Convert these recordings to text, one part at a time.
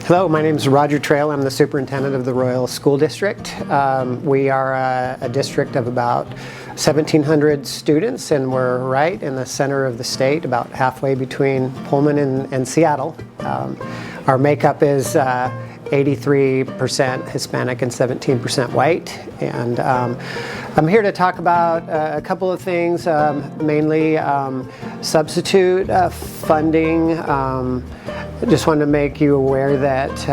Hello, my name is Roger Trail. I'm the superintendent of the Royal School District. We are a district of about 1,700 students, and we're right in the center of the state, about halfway between Pullman and Seattle. Our makeup is 83% Hispanic and 17% white, and I'm here to talk about a couple of things, mainly substitute funding. I just wanted to make you aware that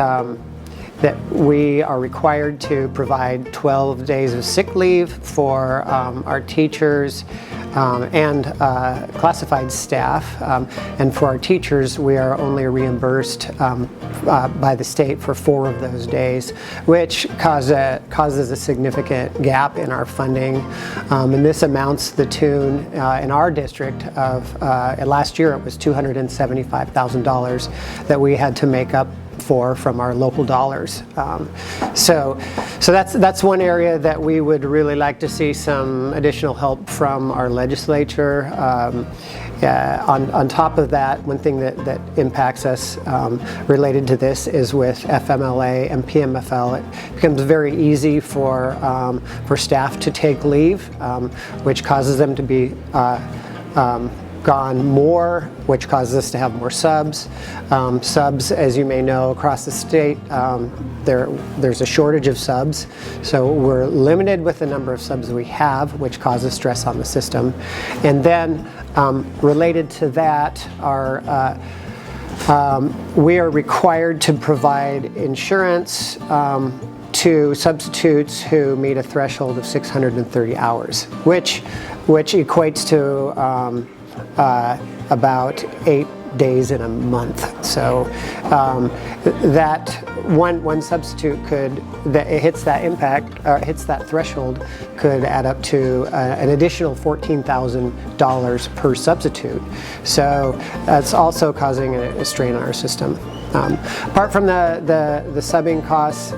that we are required to provide 12 days of sick leave for our teachers and classified staff. And for our teachers, we are only reimbursed by the state for 4 of those days, which causes a significant gap in our funding. And this amounts the tune in our district of, last year it was $275,000 that we had to make up from our local dollars. So that's one area that we would really like to see some additional help from our legislature. On top of that, one thing that impacts us related to this is with FMLA and PMFL. It becomes very easy for staff to take leave, which causes them to be gone more, which causes us to have more subs. Subs, as you may know, across the state, there's a shortage of subs, so we're limited with the number of subs we have, which causes stress on the system. And then related to that, we are required to provide insurance to substitutes who meet a threshold of 630 hours, which equates to about 8 days in a month. So that one substitute that hits that threshold could add up to an additional $14,000 per substitute. So that's also causing a strain on our system. Apart from the subbing costs,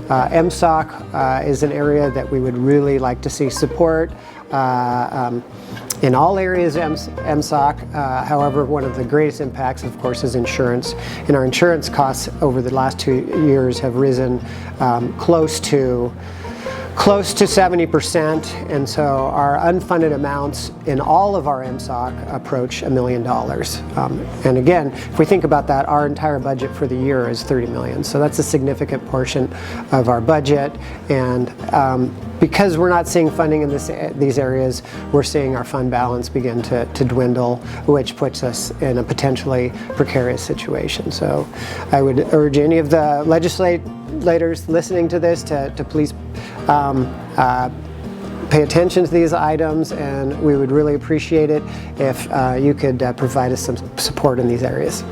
MSOC is an area that we would really like to see support. In all areas of MSOC, however, one of the greatest impacts, of course, is insurance. And our insurance costs over the last 2 years have risen close to 70%, and so our unfunded amounts in all of our MSOC approach $1 million. And again, if we think about that, our entire budget for the year is $30 million. So that's a significant portion of our budget, and because we're not seeing funding in these areas, we're seeing our fund balance begin to dwindle, which puts us in a potentially precarious situation. So I would urge any of the legislators listening to this to please pay attention to these items, and we would really appreciate it if you could provide us some support in these areas.